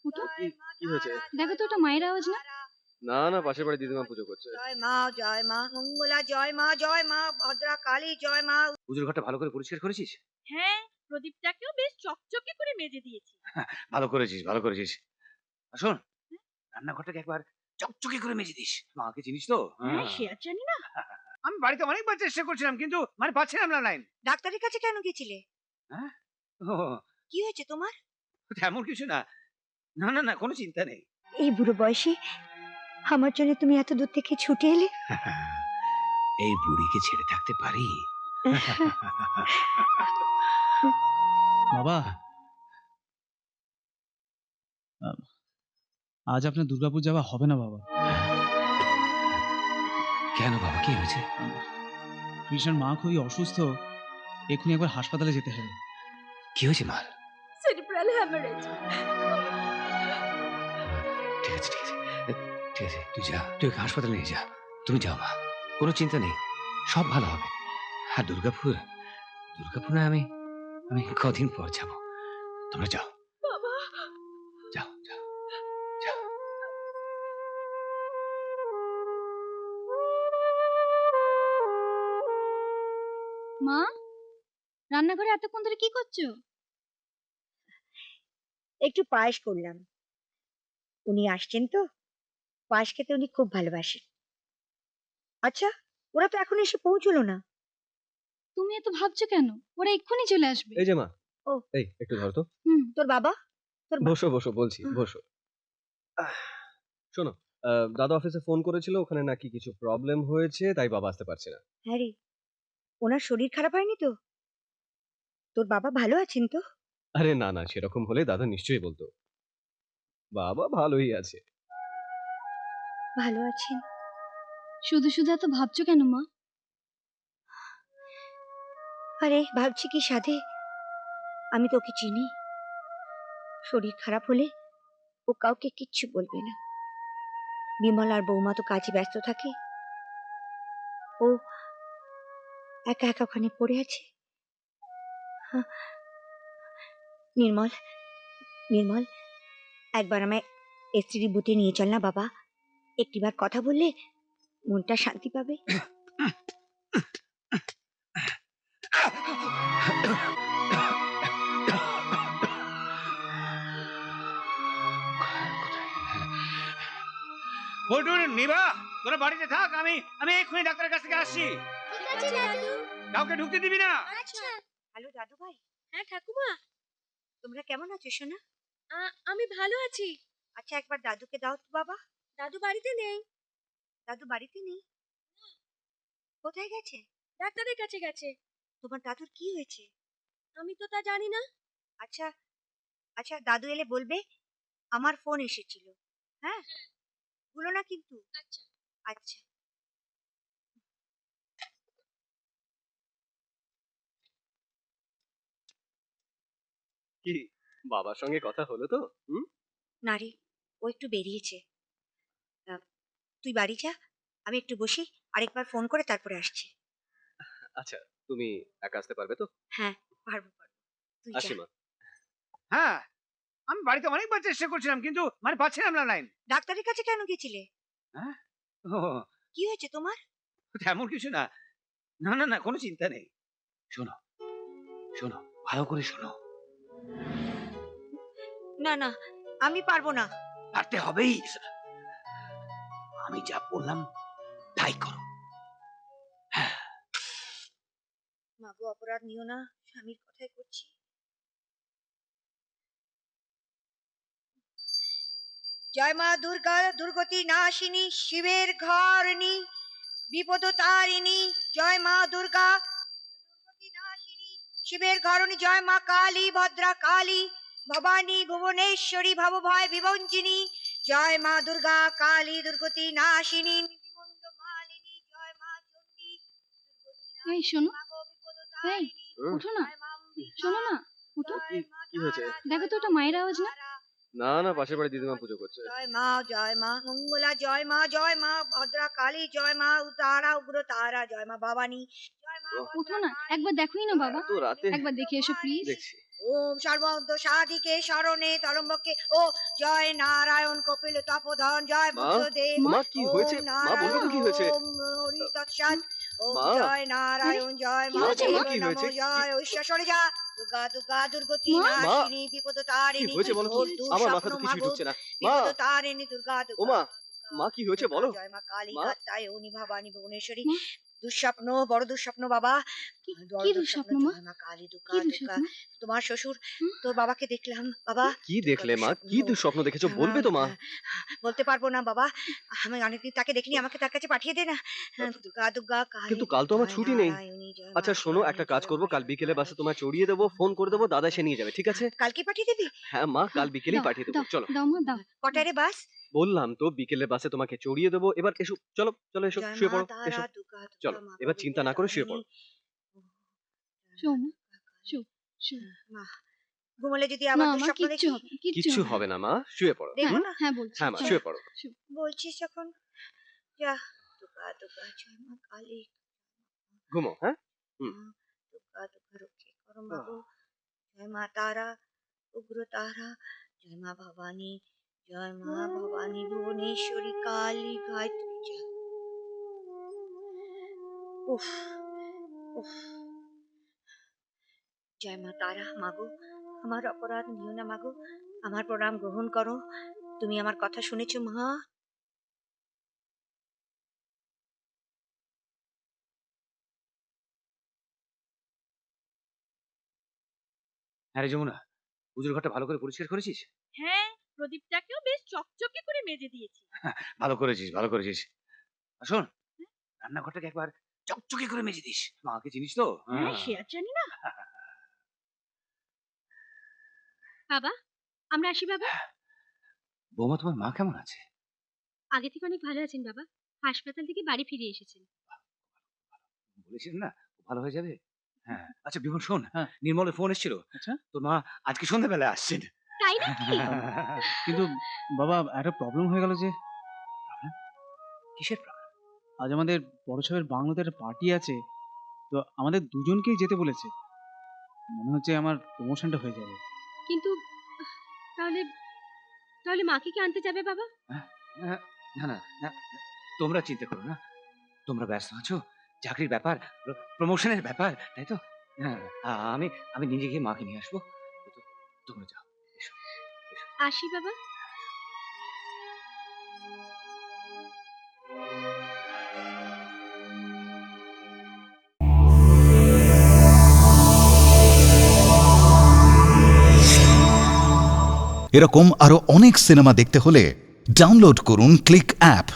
ওঠো। কি কি হয়েছে? দেখো তো ওটা মায়ের আওয়াজ না? না না, পাশের বাড়ি দিদিমা পুজো করছে। জয় মা মঙ্গলা, জয় মা ভদ্রা কালী, জয় মা। পুজোর ঘরটা ভালো করে পরিষ্কার করেছিস? হ্যাঁ, প্রদীপটাকেও বেশ চকচকে করে মেজে দিয়েছি। ভালো করেছিস, ভালো করেছিস। আর শোন, রান্নাঘরটাকে একবার চকচকে করে মেজে দিস। মাকে চিনিস তো? হ্যাঁ, সে আর জানি না। আমি বাড়িতে অনেকবার চেষ্টা করছিলাম কিন্তু মানে পাচ্ছিলাম না লাইন। ডাক্তারের কাছে কেন গেছিলে? হ্যাঁ? ও কি হয়েছে তোমার? তেমন কিছু না। না না না, কোনো চিন্তা নেই। এই বুড়ো বয়সে আমার জন্য তুমি এত দূর থেকে ছুটে এলে? এই বুড়িকে ছেড়ে থাকতে পারি? বাবা, আজ আপনার দুর্গাপুর যাওয়া হবে না বাবা। কেন বাবা, কি হয়েছে? কৃষ্ণের মা খুবই অসুস্থ, এক্ষুনি একবার হাসপাতালে যেতে হবে। কি হয়েছে মার? Cerebral haemorrhage. ঠিক আছে ঠিক আছে ঠিক আছে, তুই যা, তুই ওকে হাসপাতালে নিয়ে যা। তুমি যাও মা, কোনো চিন্তা নেই, সব ভালো হবে। আর দুর্গাপুর দুর্গাপুর না, আমি আমি কদিন পর যাবো। তোমরা যাও বাবা, যাও যাও যাও। মা, রান্নাঘরে এতক্ষণ ধরে কি করছো? একটু পায়েস করলাম। উনি আসছেন তো, পায়েস খেতে উনি খুব ভালোবাসেন। আচ্ছা, ওরা তো এখন এসে পৌঁছলো না। তুমি এত ভাবছো কেন? ওরা এক্ষুনি চলে আসবে। এই যে মা। ও। এই একটু ধর তো। তোর বাবা? বসো বসো, বলছি বসো। শোনো, দাদা অফিসে ফোন করেছিল, ওখানে নাকি কিছু প্রবলেম হয়েছে, তাই বাবা আসতে পারছে না। হ্যাঁ রে, ওনার শরীর খারাপ হয়নি তো? তোর বাবা ভালো আছেন তো? আরে না না, সেরকম হলে দাদা নিশ্চয়ই বলতো। বাবা ভালোই আছে। ভালো আছেন? শুধু শুধু এত ভাবছো কেন মা? আরে ভাবছি কি সাধে, আমি তো ওকে চিনি। শরীর খারাপ হলে ও কাউকে কিচ্ছু বলবে না। বিমল আর বৌমা তো কাজে ব্যস্ত থাকে, ও একা একা ওখানে পড়ে আছে। হ্যাঁ, নির্মল, নির্মল, একবার আমায় স্ত্রী বুথে নিয়ে চল না বাবা। একটিবার কথা বললে মনটা শান্তি পাবে। বল্টু, নিভা, তোরা বাড়িতে থাক, আমি আমি এক্ষুনি ডাক্তারের কাছ থেকে আসছি। ঠিক আছে দাদু। কাউকে ঢুকতে দিবি না। আচ্ছা। হ্যালো দাদু ভাই, হ্যাঁ ঠাকুমা, তোমরা কেমন আছো সোনা? আমি ভালো আছি। আচ্ছা, একবার দাদুকে দাও তো বাবা। দাদু বাড়িতে নেই, দাদু বাড়িতে নেই? কোথায় গেছে? ডাক্তারের কাছে গেছে। তোমার দাদুর কি হয়েছে? আমি তো তা জানি না। আচ্ছা আচ্ছা, দাদু এলে বলবে আমার ফোন এসেছিল। হ্যাঁ, ভুলো না কিন্তু। আচ্ছা। আচ্ছা। কি, বাবার সঙ্গে কথা হলো তো? না রে, ও একটু বেরিয়েছে। তুই বাড়ি যা, আমি একটু বসি, আরেকবার ফোন করে তারপরে আসছি। আচ্ছা, তুমি একা আসতে পারবে তো? হ্যাঁ, পারবো পারবো, তুই আসি যা। মা। হ্যাঁ, আমি বাড়িতে অনেকবার চেষ্টা করছিলাম কিন্তু মানে পাচ্ছিলাম না লাইন। ডাক্তারের কাছে কেন গেছিলে? হ্যাঁ? ও কি হয়েছে তোমার? তেমন কিছু না। না না না, কোনো চিন্তা নেই। শোনো শোনো, ভালো করে শোনো। না না, আমি পারবো না। পারতে হবেই। আমি যা বললাম তাই করো। মাগো, অপরাধ নিও না, স্বামীর কথাই করছি। জয় মা দুর্গা, দুর্গতি নাশিনী, শিবের ঘরণী, বিপদ তারিণী। জয় মা দুর্গা, দুর্গতি নাশিনী, শিবের ঘরণী। জয় মা কালী, ভদ্রা কালী, ভবানী ভুবনেশ্বরী, ভবভয় বিভঞ্জিনী। জয় মা দুর্গা কালী, দুর্গতি নাশিনী, নির্মন্দ মালিনী। জয় মা চণ্ডী, দুর্গতি এই শোনো, মাগো বিপদ এই তারিণী। ওঠো না, জয় মা অম্বিকা, শোনো না, ওঠো। কি হয়েছে? দেখো তো ওটা মায়ের আওয়াজ না? না না, পাশের বাড়ি দিদিমা পুজো করছে। জয় মা মঙ্গলা, জয় মা ভদ্রা কালী, জয় মা তারা, উগ্র তারা, জয় মা ভবানী, জয় মা ওঠো না, একবার দেখোই না বাবা, তো রাতে একবার দেখে এসো প্লিজ। দেখছি। ওম সর্বন্ত সাধিকে শরণে তরম্বকে ও জয় নারায়ণ কপিল তপোধন জয় মা, বুদ্ধদেব মা, কি ওম হয়েছে? মা, বলবে তো কি হয়েছে? নারায়ণ, ওম হরি তৎসৎ ওম মা। জয় নারায়ণ জয় কি হয়েছে, মহাদেব মা? কি নমো হয়েছে? জয় ঐশ্বর সরে যা দুর্গা দুর্গা দুর্গতি মা। নাশিনী বিপদ কি তারিণী হয়েছে বলো তো? ঘোর আমার মাথা দুঃস্বপ্ন তো কিছুই মাগো ঢুকছে না। মা, বিপদ তারিণী দুর্গা ও দুর্গা মা, মা কি হয়েছে বলো? জয় মা কালী মা। কাত্যায়নী ভবানী ভুবনেশ্বরী মা। দুঃস্বপ্ন বড় দুঃস্বপ্ন বাবা বড় কি দুঃস্বপ্ন, মা? জয় মা কালী দুর্গা কি দুর্গা দুঃস্বপ্ন? তোমার শ্বশুর হুম? তোর বাবাকে দেখলাম বাবা কি দেখলে মা? কি দুঃস্বপ্ন দেখেছো বলবে তো মা? বলতে পারবো না বাবা আমি অনেকদিন তাকে দেখিনি আমাকে তার কাছে পাঠিয়ে দে না দুর্গা দুর্গা কালী কিন্তু কাল তো আমার জয় ছুটি নেই। নারায়ণী, জয় আচ্ছা মা শোনো, শিবানী, একটা জয় কাজ মা করবো, কাল শিবানী, বিকেলে জয় বাসে মা তোমায় শিবানী। চড়িয়ে দেবো, ফোন করে দেবো, দাদা এসে নিয়ে যাবে, ঠিক আছে? কালকে পাঠিয়ে দিবি হ্যাঁ মা, কাল বিকেলেই দাও, পাঠিয়ে দেবো। দাও, চলো, দাও মা দাও। কটায় রে বাস বললাম তো বিকেলে বাসে তোমাকে চড়িয়ে দেবো। এবার এসো, চলো চলো, এসো, জয় শুয়ে মা পড়ো, তারা, এসো। দুর্গা, দুর্গা, চলো, মা এবার গৌরী, চিন্তা না করে শুয়ে পড়ো। শো মা, শো, শো। মা ঘুমলে যদি না আবার মা, দুঃস্বপ্ন কিচ্ছু দেখি হবে না, কিচ্ছু হবে না মা, শুয়ে পড়ো। দেখবো হ্যাঁ, না হ্যাঁ বলছি। হ্যাঁ মা, চলো। শুয়ে পড়ো। বলছিস যখন যা দুর্গা দুর্গা জয় মা কালী ঘুমো, হ্যাঁ? দুর্গা দুর্গা রক্ষে করো মা গো জয় মা তারা উগ্র তারা জয় মা ভবানী জয় মা ভবানী ভুবনেশ্বরী কালী গায়ত্রী জয় উফ উফ জয় মা তারা মাগো আমার অপরাধ নিও না মাগো আমার প্রণাম গ্রহণ করো তুমি আমার কথা শুনেছো মা হ্যাঁ রে যমুনা, পুজোর ঘরটা ভালো করে পরিষ্কার করেছিস? হ্যাঁ, প্রদীপটাকেও বেশ চকচকে করে মেজে দিয়েছি। ভালো করেছিস, ভালো করেছিস। আর শোন, রান্নাঘরটাকে একবার চকচকে করে মেজে দিস। মাকে চিনিস তো? হ্যাঁ, সে আর জানি না। বাবা, আমরা আসি বাবা। বৌমা, তোমার মা কেমন আছে? আগে থেকে অনেক ভালো আছেন বাবা। হাসপাতাল থেকে বাড়ি ফিরে এসেছেন। বলেছিস না ও ভালো হয়ে যাবে। হ্যাঁ, আচ্ছা বিমল শোন, হ্যাঁ। নির্মলের ফোন এসেছিল। আচ্ছা। তোর মা আজকে সন্ধ্যাবেলায় আসছেন। তাই নাকি? কিন্তু বাবা, একটা প্রবলেম হয়ে গেল যে কিসের প্রবলেম? আজ আমাদের বড় সাহেবের বাংলোতে একটা পার্টি আছে, তো আমাদের দুজনকেই যেতে বলেছে। মনে হচ্ছে আমার প্রমোশনটা হয়ে যাবে। কিন্তু তাহলে তাহলে মাকে কি আনতে যাবে বাবা? না না না, তোমরা চিন্তা করো না। তোমরা ব্যস্ত আছো, চাকরির ব্যাপার, প্রমোশনের ব্যাপার, তাই তো? হ্যাঁ, আমি আমি নিজে গিয়ে মাকে নিয়ে আসবো। তোমরা যাও, এসো এসো। আসি বাবা। এরকম আরো অনেক সিনেমা দেখতে হলে ডাউনলোড করুন ক্লিক অ্যাপ।